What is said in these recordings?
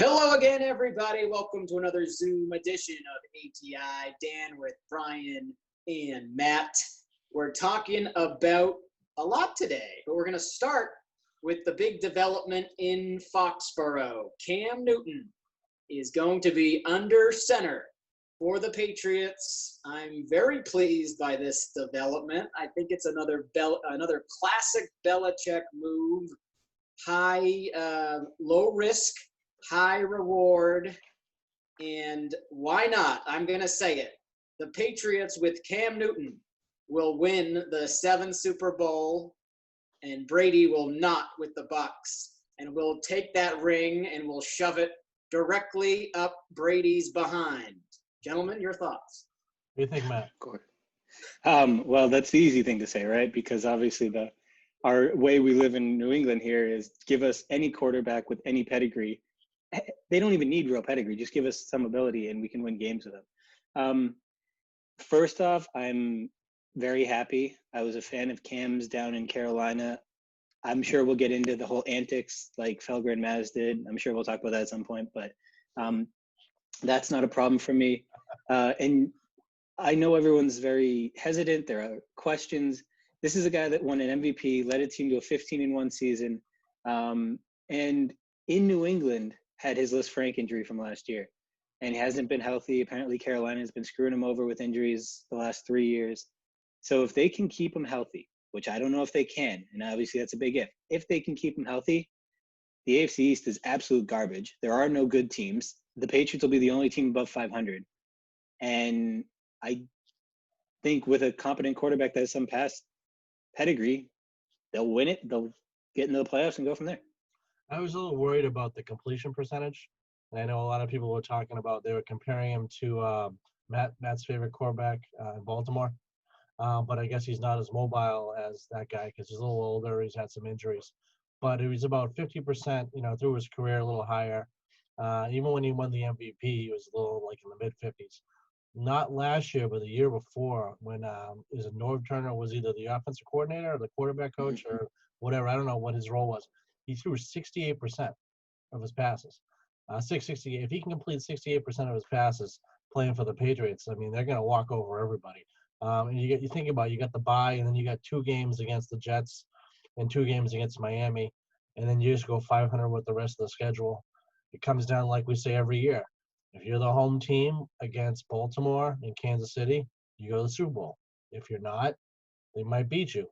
Hello again, everybody. Welcome to another Zoom edition of ATI. Dan with Brian and Matt. We're talking about a lot today, but we're going to start with the big development in Foxborough. Cam Newton is going to be under center for the Patriots. I'm very pleased by this development. I think it's another classic Belichick move. Low risk, high reward, and why not? I'm going to say it. The Patriots with Cam Newton will win the 7th Super Bowl, and Brady will not with the Bucs. And we'll take that ring and we'll shove it directly up Brady's behind. Gentlemen, your thoughts? What do you think, Matt? Well, that's the easy thing to say, right? Because obviously our way we live in New England here is give us any quarterback with any pedigree. They don't even need real pedigree. Just give us some ability and we can win games with them. First off, I'm very happy. I was a fan of Cam's down in Carolina. I'm sure we'll get into the whole antics like Felger and Maz did. I'm sure we'll talk about that at some point, but that's not a problem for me. And I know everyone's very hesitant. There are questions. This is a guy that won an MVP, led a team to a 15-1 season, and in New England had his Liz Frank injury from last year, and he hasn't been healthy. Apparently Carolina has been screwing him over with injuries the last 3 years. So if they can keep him healthy, which I don't know if they can, and obviously that's a big if they can keep him healthy, the AFC East is absolute garbage. There are no good teams. The Patriots will be the only team above 500. And I think with a competent quarterback that has some past pedigree, they'll win it. They'll get into the playoffs and go from there. I was a little worried about the completion percentage. And I know a lot of people were talking about, they were comparing him to Matt's favorite quarterback in Baltimore. But I guess he's not as mobile as that guy because he's a little older. He's had some injuries. But it was about 50%, through his career, a little higher. Even when he won the MVP, he was a little like in the mid-50s. Not last year, but the year before when is it Norv Turner was either the offensive coordinator or the quarterback coach or whatever. I don't know what his role was. He threw 68% of his passes. 668. If he can complete 68% of his passes playing for the Patriots, I mean, they're going to walk over everybody. And you think about it, you got the bye, and then you got 2 games against the Jets and 2 games against Miami, and then you just go 500 with the rest of the schedule. It comes down like we say every year. If you're the home team against Baltimore and Kansas City, you go to the Super Bowl. If you're not, they might beat you.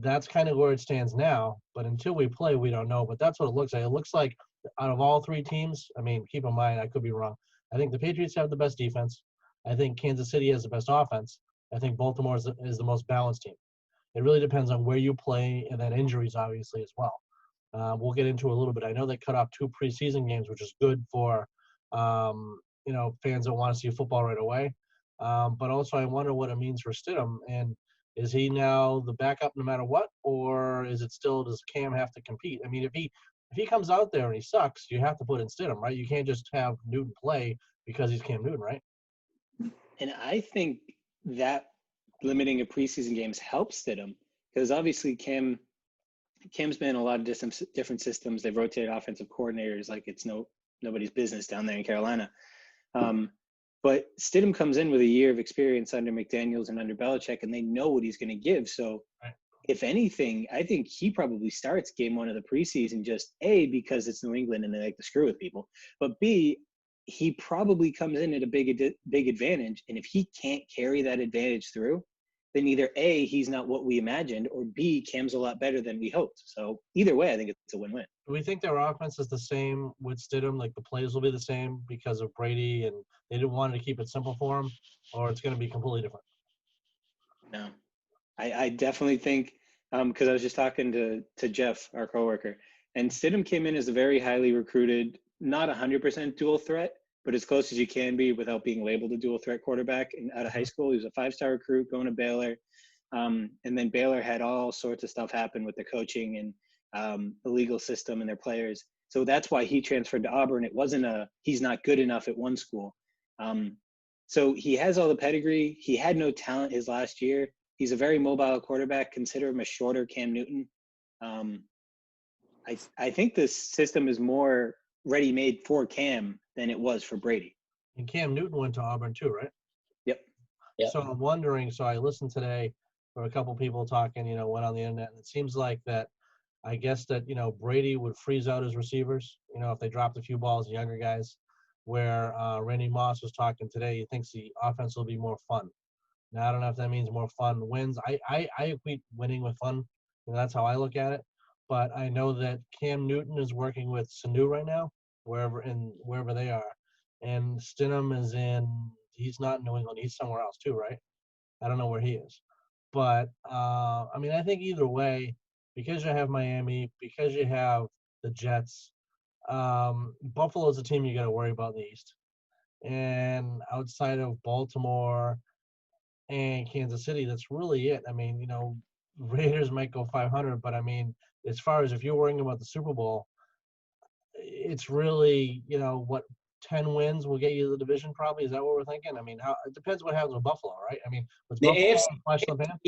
That's kind of where it stands now, but until we play, we don't know. But that's what it looks like. It looks like out of all 3 teams, I mean, keep in mind, I could be wrong. I think the Patriots have the best defense. I think Kansas City has the best offense. I think Baltimore is the most balanced team. It really depends on where you play and then injuries, obviously, as well. We'll get into a little bit. I know they cut off 2 preseason games, which is good for, fans that want to see football right away. But also I wonder what it means for Stidham. And is he now the backup no matter what, or is it still, does Cam have to compete? I mean, if he comes out there and he sucks, you have to put in Stidham, right? You can't just have Newton play because he's Cam Newton, right? And I think that limiting of preseason games helps Stidham because obviously Cam's been in a lot of different systems. They've rotated offensive coordinators like it's nobody's business down there in Carolina. But Stidham comes in with a year of experience under McDaniels and under Belichick, and they know what he's going to give. So if anything, I think he probably starts game 1 of the preseason just A, because it's New England and they like to screw with people, but B, he probably comes in at a big advantage. And if he can't carry that advantage through, then either A, he's not what we imagined, or B, Cam's a lot better than we hoped. So either way, I think it's a win-win. Do we think their offense is the same with Stidham? Like the plays will be the same because of Brady and they didn't want to keep it simple for him, or it's going to be completely different? No, I definitely think, because I was just talking to Jeff, our coworker, and Stidham came in as a very highly recruited, not 100% dual threat, but as close as you can be without being labeled a dual threat quarterback. And out of high school, he was a 5-star recruit going to Baylor. And then Baylor had all sorts of stuff happen with the coaching and the legal system and their players. So that's why he transferred to Auburn. It wasn't he's not good enough at one school. So he has all the pedigree. He had no talent his last year. He's a very mobile quarterback. Consider him a shorter Cam Newton. I think this system is more ready-made for Cam than it was for Brady. And Cam Newton went to Auburn too, right? Yep. Yep. So I'm wondering, so I listened today for a couple people talking, went on the internet, and it seems like that, I guess that, Brady would freeze out his receivers, if they dropped a few balls, younger guys, where Randy Moss was talking today, he thinks the offense will be more fun. Now, I don't know if that means more fun wins. I equate winning with fun. That's how I look at it. But I know that Cam Newton is working with Sanu right now, wherever they are. And Stidham he's not in New England. He's somewhere else too, right? I don't know where he is. But, I think either way, because you have Miami, because you have the Jets, Buffalo's a team you got to worry about in the East. And outside of Baltimore and Kansas City, that's really it. Raiders might go 500, but as far as if you're worrying about the Super Bowl, it's really, what 10 wins will get you the division probably. Is that what we're thinking? It depends what happens with Buffalo, right? Was The Buffalo AFC, flash in the pan?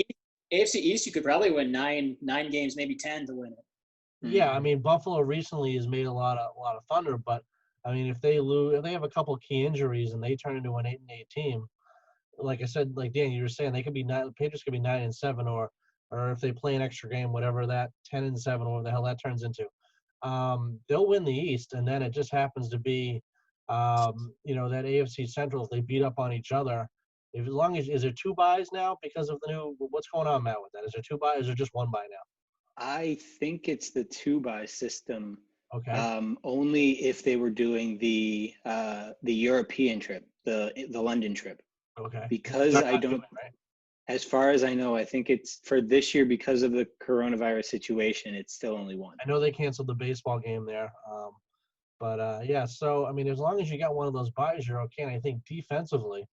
AFC East, you could probably win nine games, maybe 10 to win it. Yeah, Buffalo recently has made a lot of thunder, but if they lose, if they have a couple key injuries and they turn into an 8-8 team, like I said, like Dan, you were saying, they could be Patriots could be 9-7, or if they play an extra game, whatever that 10-7, whatever the hell that turns into, they'll win the East, and then it just happens to be, that AFC Central, if they beat up on each other, as long as, is there 2 buys now because of the new, what's going on, Matt, with that? Is there 2 buys? Is there just 1 buy now? I think it's the 2-buy system. Okay. Only if they were doing the European trip, the London trip. Okay. Because I don't, right? As far as I know, I think it's for this year because of the coronavirus situation. It's still only 1. I know they canceled the baseball game there, yeah. So as long as you got one of those buys, you're okay. And I think defensively,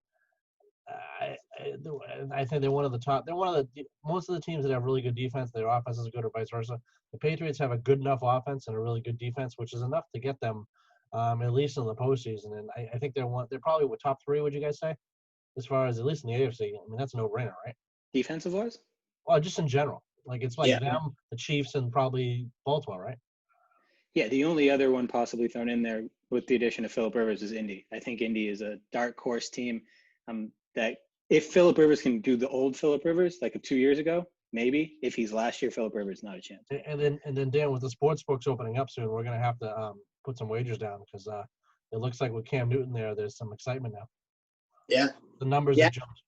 I think they're one of the top. They're one of the most of the teams that have really good defense. Their offense is good, or vice versa. The Patriots have a good enough offense and a really good defense, which is enough to get them at least in the postseason. And I think they're probably top 3. Would you guys say, as far as at least in the AFC? That's a no-brainer, right? Defensive wise? Well, just in general, it's like Yeah. them, the Chiefs, and probably Baltimore, right? Yeah, the only other one possibly thrown in there with the addition of Phillip Rivers is Indy. I think Indy is a dark horse team that if Phillip Rivers can do the old Phillip Rivers, like 2 years ago, maybe. If he's last year, Phillip Rivers, not a chance. And then Dan, with the sports books opening up soon, we're going to have to put some wagers down because it looks like with Cam Newton there's some excitement now. Yeah. The numbers Yeah. have jumped.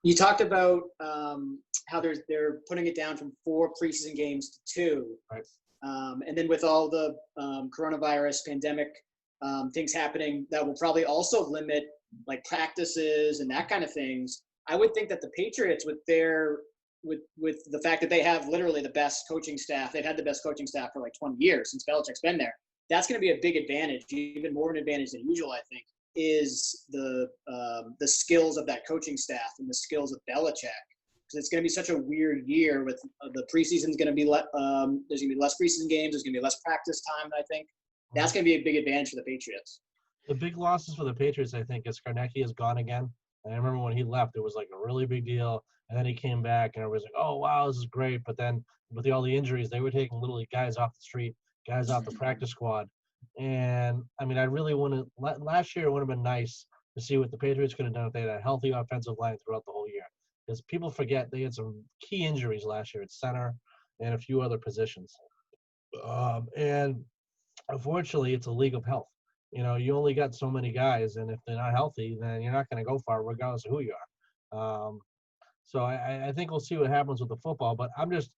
You talked about how they're putting it down from 4 preseason games to 2. Right. And then with all the coronavirus pandemic things happening, that will probably also limit like practices and that kind of things. I would think that the Patriots, with the fact that they have literally the best coaching staff, they've had the best coaching staff for like 20 years since Belichick's been there. That's going to be a big advantage, even more of an advantage than usual, I think, is the skills of that coaching staff and the skills of Belichick. Because it's going to be such a weird year with the preseason's going to be there's going to be less preseason games, there's going to be less practice time. I think that's going to be a big advantage for the Patriots. The big losses for the Patriots, I think, is Karnecki is gone again. And I remember when he left, it was like a really big deal. And then he came back, and everybody's like, "Oh wow, this is great." But then with all the injuries, they were taking literally guys off the street, guys off the practice squad. And I really last year it would have been nice to see what the Patriots could have done if they had a healthy offensive line throughout the whole year. Because people forget they had some key injuries last year at center and a few other positions. And unfortunately, it's a league of health. You only got so many guys, and if they're not healthy, then you're not going to go far regardless of who you are. So I think we'll see what happens with the football. But I'm just,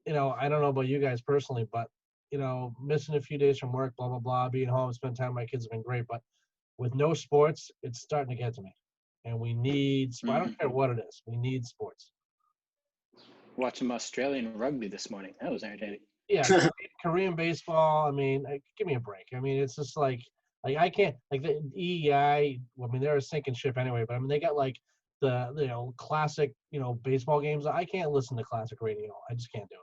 I don't know about you guys personally, but, missing a few days from work, blah, blah, blah, being home, spend time with my kids have been great. But with no sports, it's starting to get to me. And we need – I don't care what it is. We need sports. Watching Australian rugby this morning. That was entertaining. Yeah, Korean baseball, give me a break. It's just like I can't – like the EEI, they're a sinking ship anyway. But, they got like the classic, baseball games. I can't listen to classic radio. I just can't do it.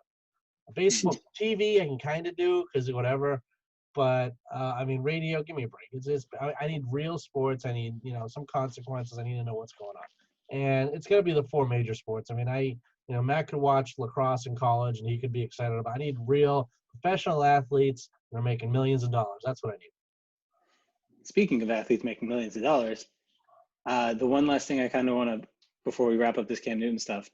Baseball TV I can kind of do because whatever. But, radio, give me a break. It's just I need real sports. I need, some consequences. I need to know what's going on. And it's going to be the 4 major sports. Matt could watch lacrosse in college, and he could be excited about it. I need real professional athletes, They're making millions of dollars. That's what I need. Speaking of athletes making millions of dollars, the one last thing I kind of want to, before we wrap up this Cam Newton stuff,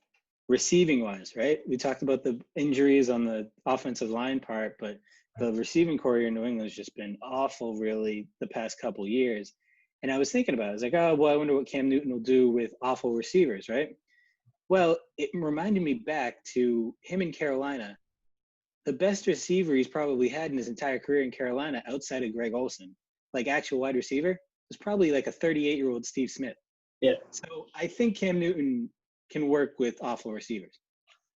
receiving wise, right? We talked about the injuries on the offensive line part, but the receiving core here in New England has just been awful, really, the past couple years. And I was thinking about it. I was like, oh, well, I wonder what Cam Newton will do with awful receivers, right? Well, it reminded me back to him in Carolina. The best receiver he's probably had in his entire career in Carolina outside of Greg Olsen, like actual wide receiver, was probably like a 38-year-old Steve Smith. Yeah. So I think Cam Newton can work with awful receivers.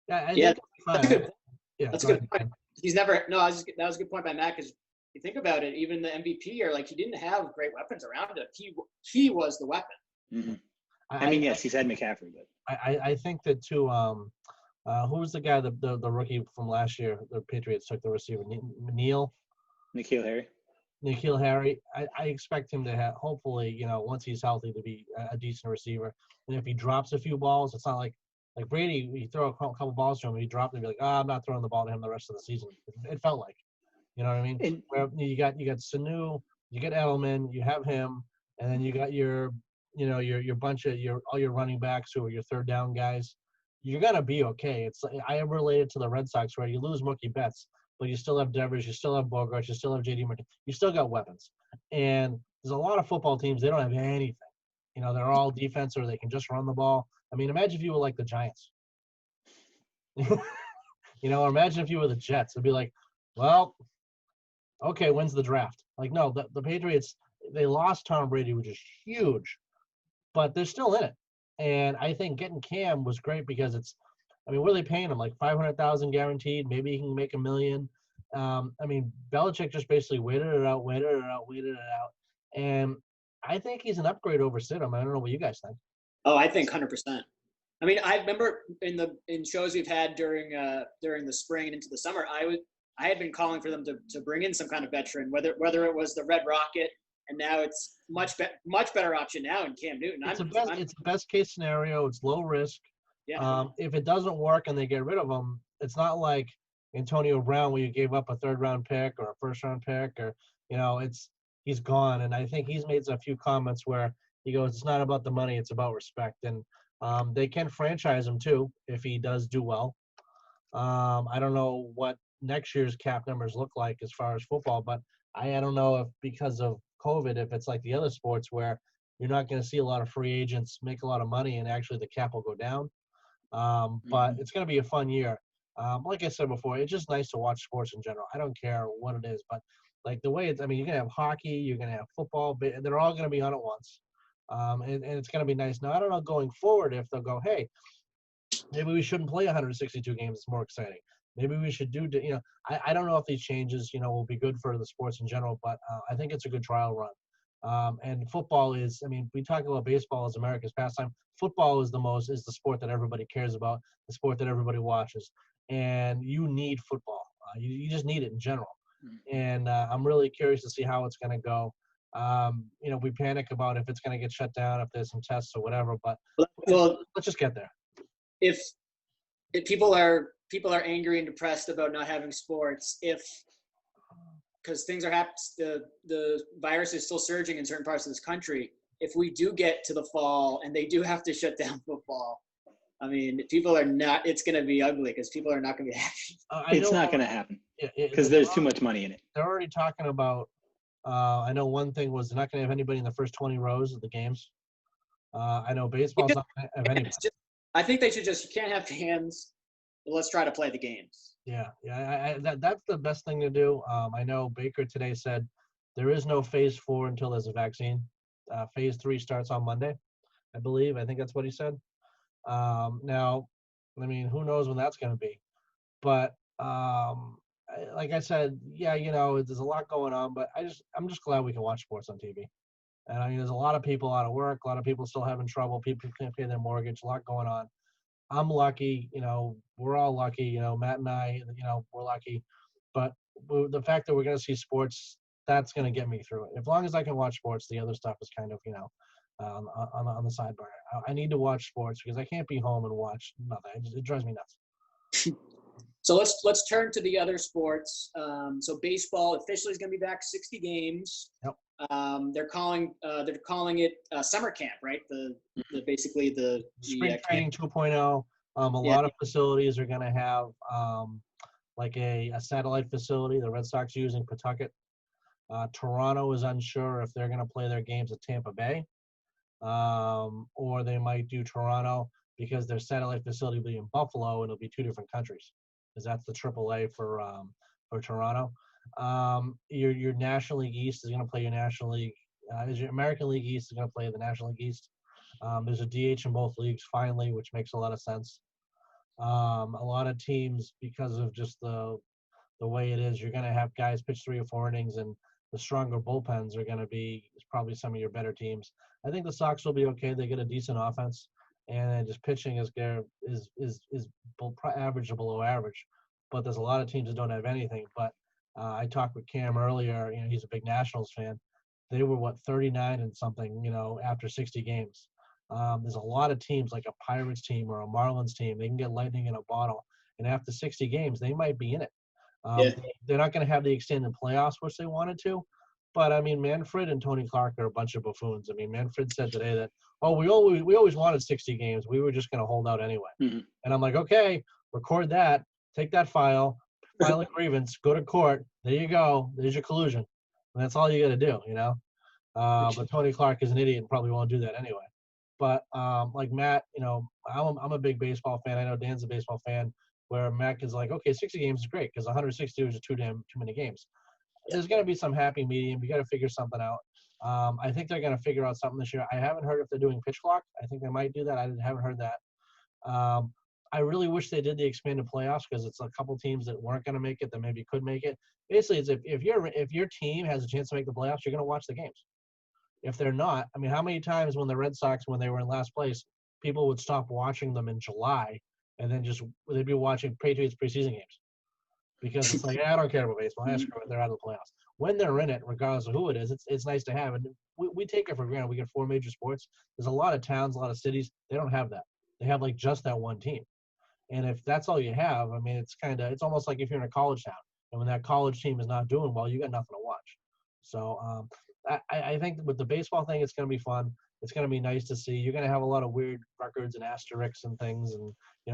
Yeah, I Yeah, think that's good. Yeah, That's a go good ahead. point. He's never. No, that was a good point by Matt, because you think about it, even the MVP year, like, he didn't have great weapons around him. He was the weapon. Mm-hmm. I mean, yes, he's had McCaffrey, but I think that too. Who was the guy, the rookie from last year? The Patriots took the receiver, N'Keal Harry. N'Keal Harry. I expect him to have, hopefully, once he's healthy, to be a decent receiver. And if he drops a few balls, it's not like Brady. You throw a couple balls to him, he dropped it, and be like, I'm not throwing the ball to him the rest of the season. It felt like, you know what I mean? And Where you got Sanu, you get Edelman, you have him, and then you got your bunch of all your running backs who are your third down guys. You're gonna be okay. It's I am related to the Red Sox, where you lose Mookie Betts, but you still have Devers, you still have Bogarts, you still have JD Martin, you still got weapons. And there's a lot of football teams, they don't have anything. They're all defense, or they can just run the ball. I mean, imagine if you were like the Giants. Or imagine if you were the Jets. It'd be like, well, okay, when's the draft? Like, no, the Patriots, they lost Tom Brady, which is huge, but they're still in it. And I think getting Cam was great because what are they paying him? Like $500,000 guaranteed. Maybe he can make $1 million. Belichick just basically waited it out. And I think he's an upgrade over Stidham. I don't know what you guys think. Oh, I think 100%. I mean, I remember in shows we've had during the spring and into the summer, I had been calling for them to bring in some kind of veteran, whether it was the Red Rocket, and now it's much better option now in Cam Newton. It's a best case scenario. It's low risk. Yeah. If it doesn't work and they get rid of him, it's not like Antonio Brown where you gave up a 3rd round pick or a 1st round pick, or he's gone. And I think he's made a few comments where he goes, it's not about the money, it's about respect. And they can franchise him too if he does do well. I don't know what next year's cap numbers look like as far as football, but I don't know if because of COVID, if it's like the other sports where you're not going to see a lot of free agents make a lot of money and actually the cap will go down. But it's going to be a fun year. Like I said before, it's just nice to watch sports in general. I don't care what it is, but like the way you're going to have hockey, you're going to have football, they're all going to be on at once. And it's going to be nice. Now, I don't know going forward if they'll go, hey, maybe we shouldn't play 162 games. It's more exciting. Maybe we should do, I don't know if these changes, will be good for the sports in general, but I think it's a good trial run. And football is, we talk about baseball as America's pastime. Football is the sport that everybody cares about, the sport that everybody watches. And you need football. You just need it in general. And I'm really curious to see how it's going to go. We panic about if it's going to get shut down, if there's some tests or whatever, but well, let's just get there. If people are angry and depressed about not having sports, because things are happening, the virus is still surging in certain parts of this country. If we do get to the fall and they do have to shut down football, people are not. It's going to be ugly because people are not going to be happy. It's not going to happen because there's too much money in it. They're already talking about. I know one thing was they're not going to have anybody in the first 20 rows of the games. I know baseball's not going to have anybody. I think they should you can't have fans. Let's try to play the games. Yeah. That's the best thing to do. I know Baker today said there is no phase 4 until there's a vaccine. Phase 3 starts on Monday, I believe. I think that's what he said. Now, who knows when that's going to be? But like I said, yeah, there's a lot going on, but I'm just glad we can watch sports on TV. And there's a lot of people out of work, a lot of people still having trouble, people can't pay their mortgage, a lot going on. I'm lucky, we're all lucky, Matt and I, we're lucky. But the fact that we're going to see sports, that's going to get me through it. As long as I can watch sports, the other stuff is kind of, on the sidebar. I need to watch sports because I can't be home and watch nothing. It drives me nuts. So let's turn to the other sports. So baseball officially is going to be back 60 games. Yep. They're calling it summer camp, right? The basically the Spring camp. training 2.0. A lot of facilities are going to have like a satellite facility. The Red Sox using Pawtucket. Toronto is unsure if they're going to play their games at Tampa Bay, or they might do Toronto because their satellite facility will be in Buffalo and it'll be two different countries, because that's the AAA for Toronto. Your National League East is going to play your National League. Your American League East is going to play the National League East. There's a DH in both leagues finally, which makes a lot of sense. A lot of teams, because of just the way it is, you're going to have guys pitch 3 or 4 innings, and the stronger bullpens are going to be probably some of your better teams. I think the Sox will be okay. They get a decent offense, and just pitching is average or below average. But there's a lot of teams that don't have anything. But I talked with Cam earlier. He's a big Nationals fan. They were 39 and something, after 60 games. There's a lot of teams like a Pirates team or a Marlins team. They can get lightning in a bottle, and after 60 games, they might be in it. They're not going to have the extended playoffs, which they wanted to. But, Manfred and Tony Clark are a bunch of buffoons. Manfred said today that, we always wanted 60 games. We were just going to hold out anyway. Mm-hmm. And I'm like, okay, record that. Take that file a grievance, go to court. There you go. There's your collusion. And that's all you got to do, But Tony Clark is an idiot and probably won't do that anyway. But like Matt, I'm a big baseball fan. I know Dan's a baseball fan. Where Mac is like, okay, 60 games is great because 162 is too many games. There's going to be some happy medium. We got to figure something out. I think they're going to figure out something this year. I haven't heard if they're doing pitch clock. I think they might do that. I haven't heard that. I really wish they did the expanded playoffs because it's a couple teams that weren't going to make it that maybe could make it. Basically, it's if your team has a chance to make the playoffs, you're going to watch the games. If they're not, how many times when the Red Sox, when they were in last place, people would stop watching them in July and then they'd be watching Patriots preseason games because it's like, I don't care about baseball. Screw it, they're out of the playoffs. When they're in it, regardless of who it is, it's nice to have. And we take it for granted. We get 4 major sports. There's a lot of towns, a lot of cities. They don't have that. They have like just that one team. And if that's all you have, it's almost like if you're in a college town and when that college team is not doing well, you got nothing to watch. So I think with the baseball thing, it's going to be fun. It's going to be nice to see. You're going to have a lot of weird records and asterisks and things. And,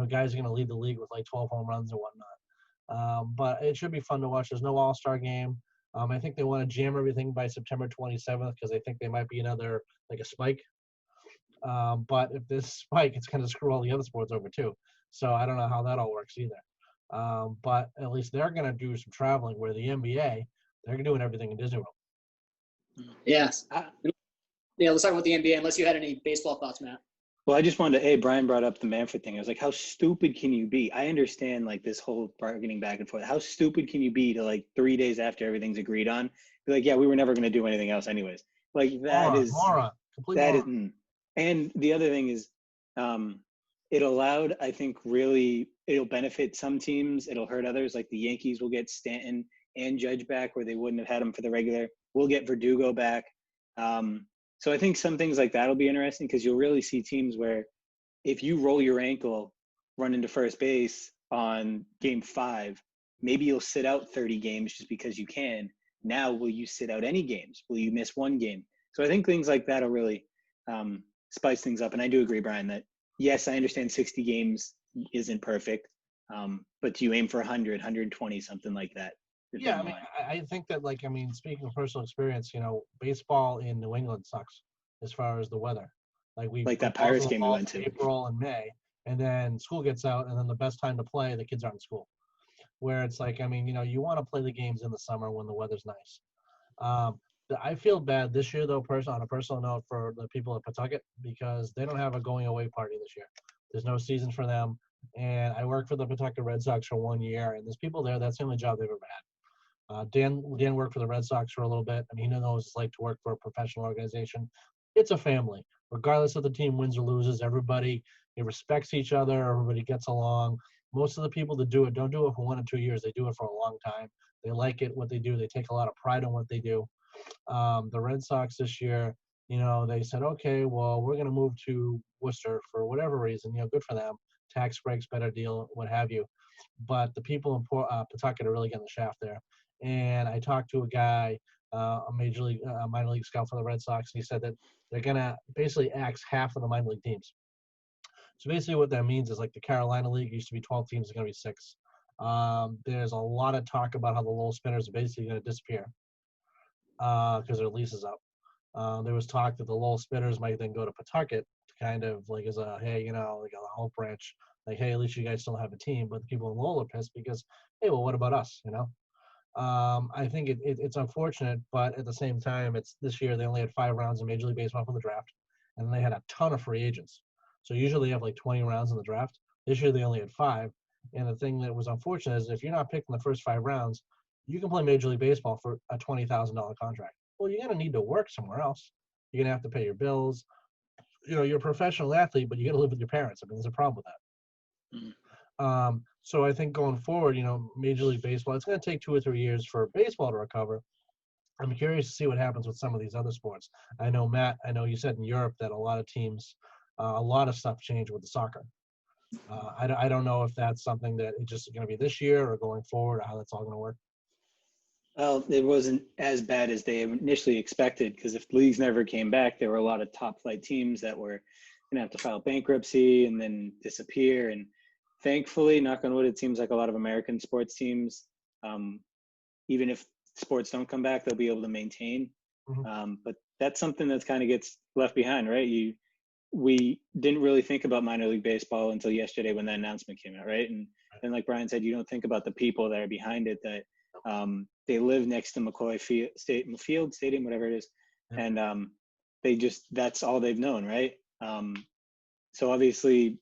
guys are going to lead the league with like 12 home runs and whatnot. But it should be fun to watch. There's no all-star game. I think they want to jam everything by September 27th because they think they might be another, like a spike. But if this spike, it's going to screw all the other sports over too. So I don't know how that all works either. But at least they're going to do some traveling where the NBA, they're doing everything in Disney World. Yes. Yeah, let's talk about the NBA, unless you had any baseball thoughts, Matt. Well, I just wanted to, Brian brought up the Manfred thing. I was like, how stupid can you be? I understand like this whole bargaining back and forth. How stupid can you be to like 3 days after everything's agreed on, be like, yeah, we were never going to do anything else anyways. Like that moron. And the other thing is, it allowed, I think, really, it'll benefit some teams. It'll hurt others. Like the Yankees will get Stanton and Judge back where they wouldn't have had him for the regular. We'll get Verdugo back. So I think some things like that will be interesting because you'll really see teams where if you roll your ankle, run into first base on game 5, maybe you'll sit out 30 games just because you can. Now, will you sit out any games? Will you miss one game? So I think things like that will really spice things up. And I do agree, Brian, that yes, I understand 60 games isn't perfect, but do you aim for 100, 120, something like that? Yeah, I think that, speaking of personal experience, baseball in New England sucks as far as the weather. Like that Pirates game we went to. April and May, and then school gets out, and then the best time to play, the kids aren't in school. Where it's like, you want to play the games in the summer when the weather's nice. I feel bad this year, though, on a personal note, for the people at Pawtucket because they don't have a going away party this year. There's no season for them. And I worked for the Pawtucket Red Sox for 1 year, and there's people there. That's the only job they've ever had. Dan worked for the Red Sox for a little bit. He knows what it's like to work for a professional organization. It's a family. Regardless of the team wins or loses, everybody respects each other. Everybody gets along. Most of the people that do it don't do it for 1 or 2 years. They do it for a long time. They like it, what they do. They take a lot of pride in what they do. The Red Sox this year, they said, okay, well, we're going to move to Worcester for whatever reason. Good for them. tax breaks, better deal, what have you. But the people in Pawtucket are really getting the shaft there. And I talked to a guy, a minor league scout for the Red Sox. And he said that they're gonna basically axe half of the minor league teams. So basically, what that means is like the Carolina League used to be 12 teams, is going to be 6. There's a lot of talk about how the low spinners are basically going to disappear because their lease is up. There was talk that the low spinners might then go to Pawtucket to kind of like as a hey, like a olive branch, like hey, at least you guys still have a team. But the people in Lowell are pissed because hey, well, what about us? I think it's unfortunate, but at the same time, it's this year they only had 5 rounds in Major League Baseball for the draft, and they had a ton of free agents. So usually they have like 20 rounds in the draft. This year they only had 5. And the thing that was unfortunate is if you're not picked in the first 5 rounds, you can play Major League Baseball for a $20,000 contract. Well, you're going to need to work somewhere else. You're going to have to pay your bills. You're a professional athlete, but you got to live with your parents. I mean, there's a problem with that. Mm. So I think going forward, Major League Baseball, it's going to take 2 or 3 years for baseball to recover. I'm curious to see what happens with some of these other sports. I know, Matt, you said in Europe that a lot of teams, a lot of stuff changed with the soccer. I don't know if that's something that it's just going to be this year or going forward, or how that's all going to work. Well, it wasn't as bad as they initially expected because if leagues never came back, there were a lot of top flight teams that were going to have to file bankruptcy and then disappear. And thankfully, knock on wood, it seems like a lot of American sports teams, even if sports don't come back, they'll be able to maintain. Mm-hmm. But that's something that kind of gets left behind, right? We didn't really think about minor league baseball until yesterday when that announcement came out, right? And like Brian said, you don't think about the people that are behind it, that they live next to McCoy Field Stadium, whatever it is. Yeah. And that's all they've known, right? So obviously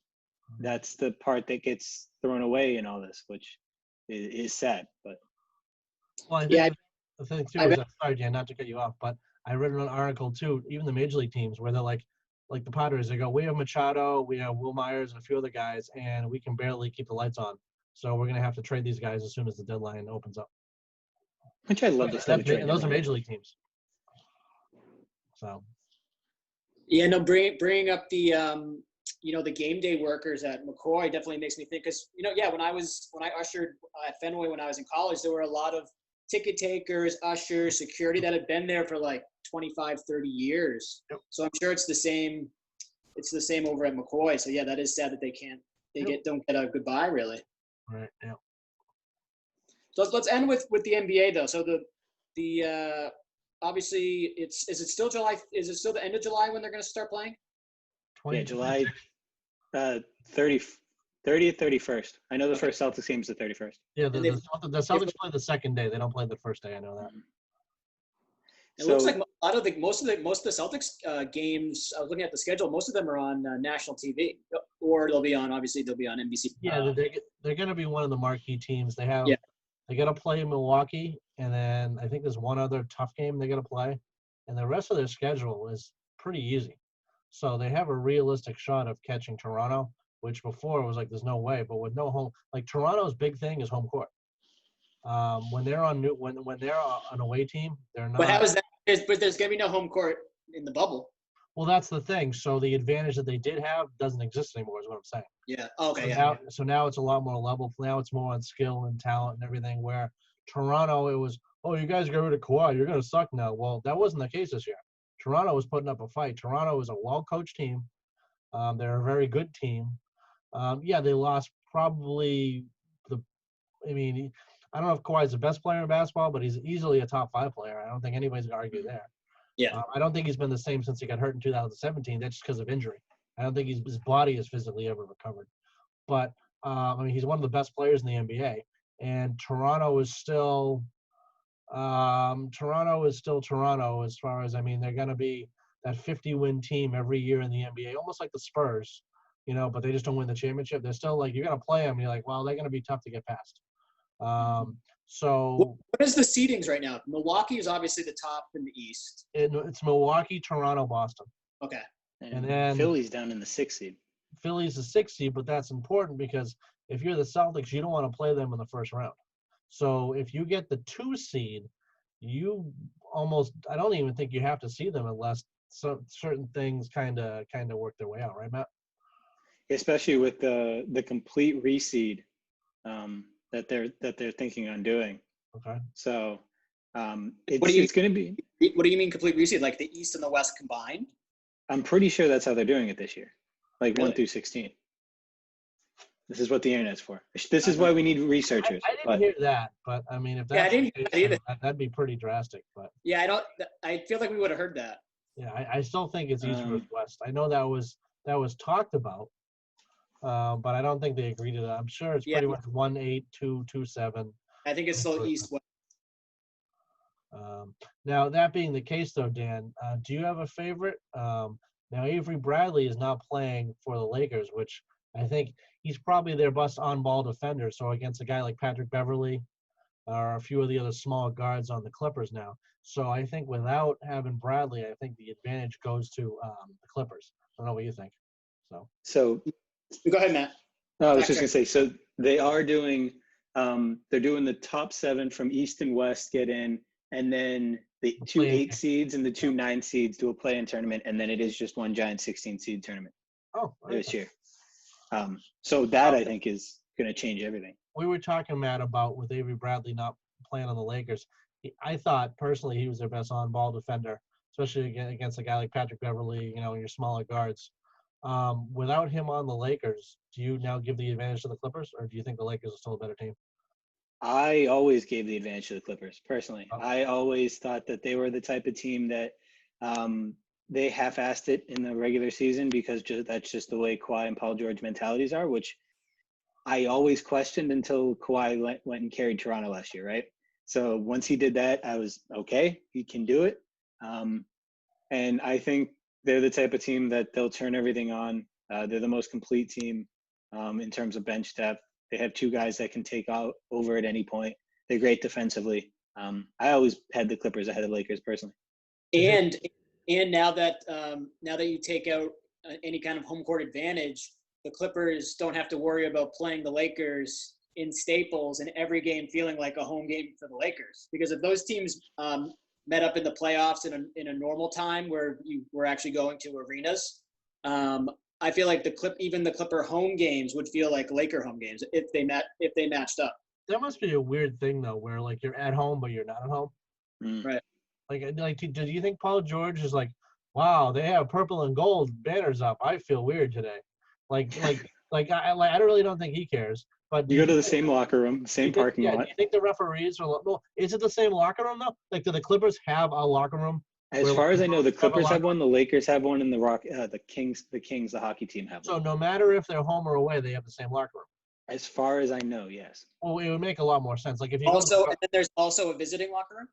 that's the part that gets thrown away in all this, which is sad. But well, I think the thing too is, sorry, Dan, not to cut you off, but I read an article too, even the major league teams where they're like the Padres, they go, we have Machado, we have Will Myers and a few other guys, and we can barely keep the lights on. So we're going to have to trade these guys as soon as the deadline opens up. Which I love to see. And those are major league teams. So. Yeah, no, bringing up the the game day workers at McCoy definitely makes me think, because when I ushered at Fenway when I was in college, there were a lot of ticket takers, ushers, security that had been there for like 25, 30 years. Yep. So I'm sure it's the same over at McCoy. So yeah, that is sad that don't get a goodbye really. Right. Yeah. So let's end with the NBA though. So the obviously is it still July? Is it still the end of July when they're going to start playing? Yeah, July 30th, 31st. I know the first Celtics game is the 31st. Yeah, the Celtics play the second day. They don't play the first day. I know that. It looks like a lot of most of the Celtics games. I was looking at the schedule. Most of them are on national TV, or they'll be on NBC. Yeah, they're going to be one of the marquee teams. They have. Yeah. They got to play Milwaukee, and then I think there's one other tough game they got to play, and the rest of their schedule is pretty easy. So they have a realistic shot of catching Toronto, which before was like there's no way. But with no home, like Toronto's big thing is home court. When they're on when they're an away team, they're not. But how is that? But there's gonna be no home court in the bubble. Well, that's the thing. So the advantage that they did have doesn't exist anymore, is what I'm saying. Yeah. Okay. So now it's a lot more level. Now it's more on skill and talent and everything. Where Toronto, it was, oh, you guys got rid of Kawhi, you're gonna suck now. Well, that wasn't the case this year. Toronto was putting up a fight. Toronto is a well-coached team. They're a very good team. Yeah, they lost probably I don't know if Kawhi's the best player in basketball, but he's easily a top 5 player. I don't think anybody's going to argue there. Yeah. I don't think he's been the same since he got hurt in 2017. That's just because of injury. I don't think his body has physically ever recovered. But, he's one of the best players in the NBA. And Toronto is still Toronto as far as, they're going to be that 50-win team every year in the NBA, almost like the Spurs, but they just don't win the championship. They're still like, you're going to play them. You're like, well, they're going to be tough to get past. So what is the seedings right now? Milwaukee is obviously the top in the East. It's Milwaukee, Toronto, Boston. Okay. And then Philly's down in the 6th seed. Philly's the 6th seed, but that's important because if you're the Celtics, you don't want to play them in the first round. So if you get the 2 seed, I don't even think you have to see them unless certain things kind of work their way out, right, Matt? especially with the complete reseed that they're thinking on doing. Okay. So What do you it's going to be. What do you mean complete reseed? Like the East and the West combined? I'm pretty sure that's how they're doing it this year, like Really? 1 through 16. This is what the internet's for. This is why we need researchers. I didn't hear that, but I mean, if Yeah, I that's didn't the hear case, that either. then that'd be pretty drastic. But Yeah, I feel like we would have heard that. yeah, I still think it's East versus West. I know that was talked about, but I don't think they agreed to that. I'm sure it's Yeah. pretty much 1-8, 2-2-7. I think it's still East West. Now, that being the case, though, Dan, do you have a favorite? Now, Avery Bradley is not playing for the Lakers, which I think he's probably their best on-ball defender. So against a guy like Patrick Beverly or a few of the other small guards on the Clippers now. So I think without having Bradley, I think the advantage goes to the Clippers. I don't know what you think. So Go ahead, Matt. no, I was just gonna say. So they are doing. They're doing the top 7 from East and West get in, and then the 2 8 seeds and the 2 9 seeds do a play-in tournament, and then it is just one giant 16 seed tournament this year. So that I think is going to change everything. We were talking, Matt, about with Avery Bradley not playing on the Lakers. I thought personally he was their best on-ball defender, especially against a guy like Patrick Beverly, your smaller guards. Without him on the Lakers, do you now give the advantage to the Clippers, or do you think the Lakers are still a better team? I always gave the advantage to the Clippers, personally. Oh. I always thought that they were the type of team that they half-assed it in the regular season because that's just the way Kawhi and Paul George mentalities are, which I always questioned until Kawhi went and carried Toronto last year, right? So once he did that, I was, okay, he can do it. And I think they're the type of team that they'll turn everything on. They're the most complete team in terms of bench depth. They have 2 guys that can take out over at any point. They're great defensively. I always had the Clippers ahead of the Lakers personally. And now that you take out any kind of home court advantage, the Clippers don't have to worry about playing the Lakers in Staples and every game feeling like a home game for the Lakers. Because if those teams met up in the playoffs in a normal time where you were actually going to arenas, I feel like even the Clipper home games would feel like Laker home games if they matched up. That must be a weird thing though, where like you're at home but you're not at home. Right. Like, do you think Paul George is like, wow, they have purple and gold banners up? I feel weird today. I really don't think he cares. But you go to the same locker room, same parking lot. Do you think the referees are? No, is it the same locker room though? Like, do the Clippers have a locker room? As far as I know, the Clippers have one, the Lakers have one, and the Kings, the hockey team have one. So no matter if they're home or away, they have the same locker room. As far as I know, yes. Well, it would make a lot more sense. Like if you and then there's also a visiting locker room.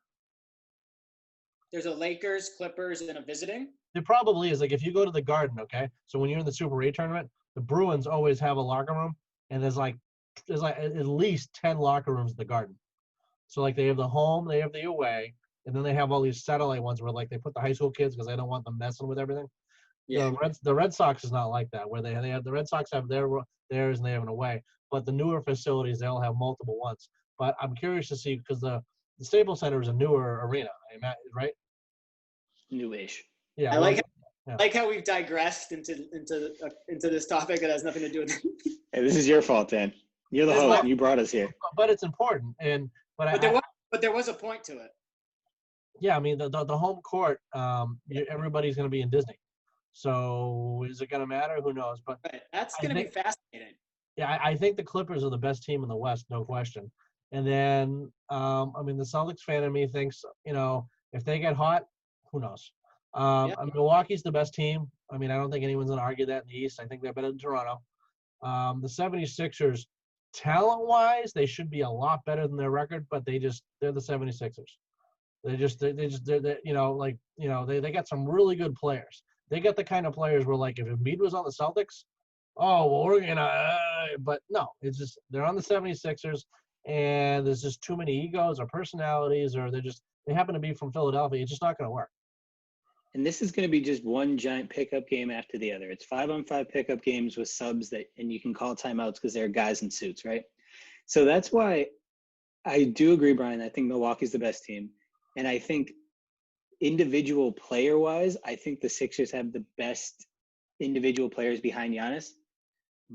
There's a Lakers, Clippers, and a visiting. There probably is. Like if you go to the Garden, okay. So when you're in the Super 8 tournament, the Bruins always have a locker room, and there's like at least 10 locker rooms at the Garden. So like they have the home, they have the away, and then they have all these satellite ones where like they put the high school kids because they don't want them messing with everything. Yeah. The Red Sox is not like that, where they have the Red Sox have theirs and they have an away. But the newer facilities, they'll have multiple ones. But I'm curious to see because the Staples Center is a newer arena, right? Newish. Yeah. I like how we've digressed into this topic that has nothing to do with. Hey, this is your fault, Dan. You're the host, and you brought us here. But it's important, but there was a point to it. Yeah, I mean the home court, everybody's going to be in Disney. So is it going to matter? Who knows? But right. That's going to be fascinating. Yeah, I think the Clippers are the best team in the West, no question. And then, the Celtics fan in me thinks, if they get hot, who knows? Milwaukee's the best team. I don't think anyone's going to argue that in the East. I think they're better than Toronto. The 76ers, talent-wise, they should be a lot better than their record, but they're the 76ers. They got some really good players. They got the kind of players where, like, if Embiid was on the Celtics, we're going to but no, it's just they're on the 76ers, and there's just too many egos or personalities, or they happen to be from Philadelphia. It's just not going to work. And this is going to be just one giant pickup game after the other. It's 5-on-5 pickup games with subs and you can call timeouts because they're guys in suits, right? So that's why I do agree, Brian. I think Milwaukee's the best team. And I think individual player-wise, I think the Sixers have the best individual players behind Giannis.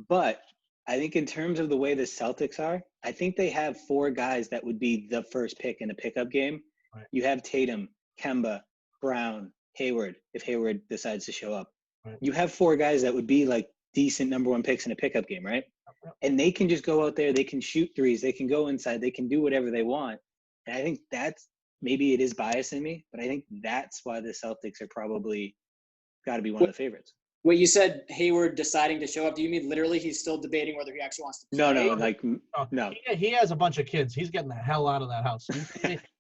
But I think in terms of the way the Celtics are, I think they have 4 guys that would be the first pick in a pickup game. Right. You have Tatum, Kemba, Brown, Hayward, if Hayward decides to show up. Right. You have 4 guys that would be like decent number 1 picks in a pickup game, right? Yep. And they can just go out there, they can shoot threes, they can go inside, they can do whatever they want. And I think that's, maybe it is bias in me, but I think that's why the Celtics are probably got to be one of the favorites. Wait, you said Hayward deciding to show up. Do you mean literally he's still debating whether he actually wants to play? No, like, no. He has a bunch of kids. He's getting the hell out of that house.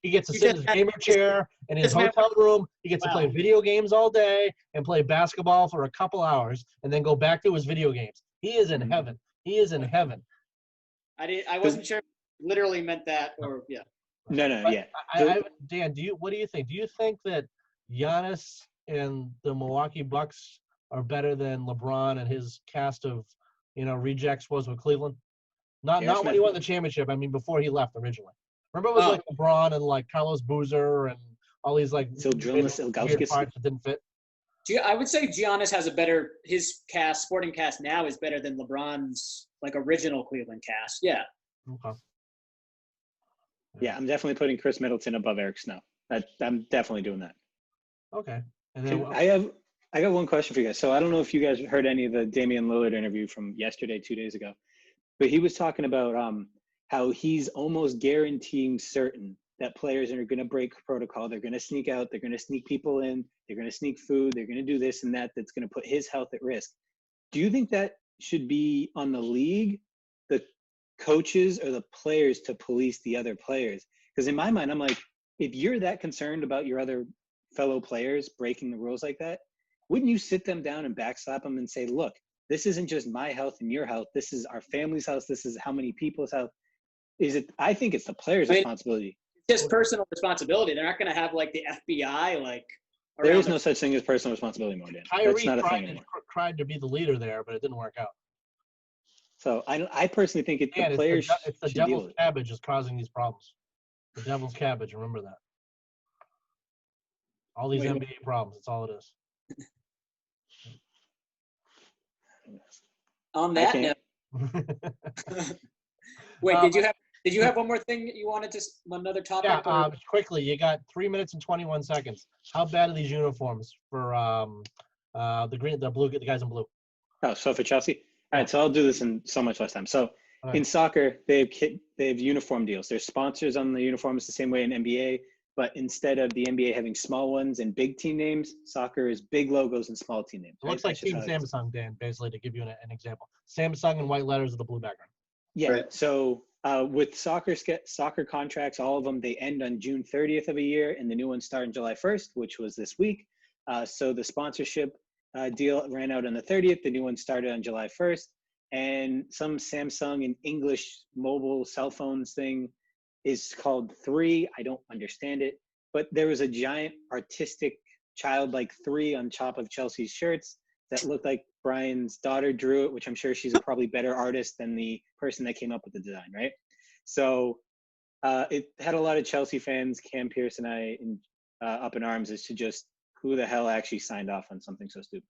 He gets to sit in his gamer chair in his hotel room. He gets to play video games all day and play basketball for a couple hours and then go back to his video games. He is in heaven. He is in heaven. I wasn't sure if you literally meant that or, yeah. No, But yeah. Dan, what do you think? Do you think that Giannis and the Milwaukee Bucks are better than LeBron and his cast of, rejects was with Cleveland? Not when he won the championship. I mean, before he left originally. Remember it was like LeBron and like Carlos Boozer and all these like weird parts that didn't fit. I would say Giannis has his cast, sporting cast now is better than LeBron's like original Cleveland cast. Yeah. Okay. Yeah, I'm definitely putting Chris Middleton above Eric Snow. I'm definitely doing that. Okay. And then I got one question for you guys. So I don't know if you guys heard any of the Damian Lillard interview from yesterday, 2 days ago, but he was talking about how he's almost guaranteeing certain that players are going to break protocol. They're going to sneak out. They're going to sneak people in. They're going to sneak food. They're going to do this and that. That's going to put his health at risk. Do you think that should be on the league, the coaches, or the players to police the other players? Because in my mind, I'm like, if you're that concerned about your other fellow players breaking the rules like that, wouldn't you sit them down and backslap them and say, look, this isn't just my health and your health. This is our family's health. This is how many people's health. I think it's the player's responsibility. It's just personal responsibility. They're not going to have like the FBI like. There is no such thing as personal responsibility, Dan. That's not a thing anymore. Tried to be the leader there, but it didn't work out. So I personally think the players. It's the devil's cabbage is causing these problems. The devil's cabbage. Remember that. All these NBA problems. That's all it is. On that note, wait, did you have one more thing that you wanted to another topic? Yeah, quickly. You got 3 minutes and 21 seconds. How bad are these uniforms for the guys in blue? Oh, so for Chelsea. All right, so I'll do this in so much less time. So in soccer, they have uniform deals. There's sponsors on the uniforms the same way in NBA, but instead of the NBA having small ones and big team names, soccer is big logos and small team names. It looks like Team Samsung, Dan, basically, to give you an example. Samsung and white letters with a blue background. Yeah, right. So with soccer contracts, all of them, they end on June 30th of a year, and the new ones start on July 1st, which was this week. So the sponsorship deal ran out on the 30th. The new one started on July 1st. And some Samsung and English mobile cell phones thing is called 3. I don't understand it. But there was a giant artistic childlike 3 on top of Chelsea's shirts that looked like Brian's daughter drew it, which I'm sure she's a probably better artist than the person that came up with the design, right? So it had a lot of Chelsea fans, Cam Pierce and I, up in arms as to just who the hell actually signed off on something so stupid.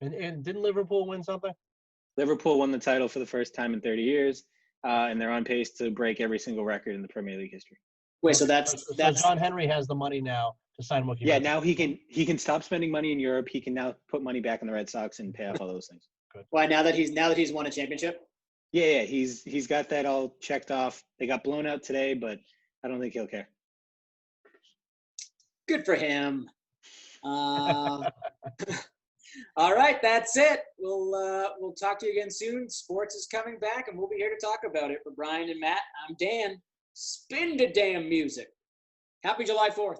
And didn't Liverpool win something? Liverpool won the title for the first time in 30 years, and they're on pace to break every single record in the Premier League history. Wait, so John Henry has the money now to sign Mookie. Yeah, now he can stop spending money in Europe. He can now put money back in the Red Sox and pay off all those things. Good. Why now that he's won a championship? Yeah, he's got that all checked off. They got blown out today, but I don't think he'll care. Good for him. All right, that's it. We'll talk to you again soon. Sports is coming back, and we'll be here to talk about it. For Brian and Matt, I'm Dan. Spin the damn music. Happy July 4th.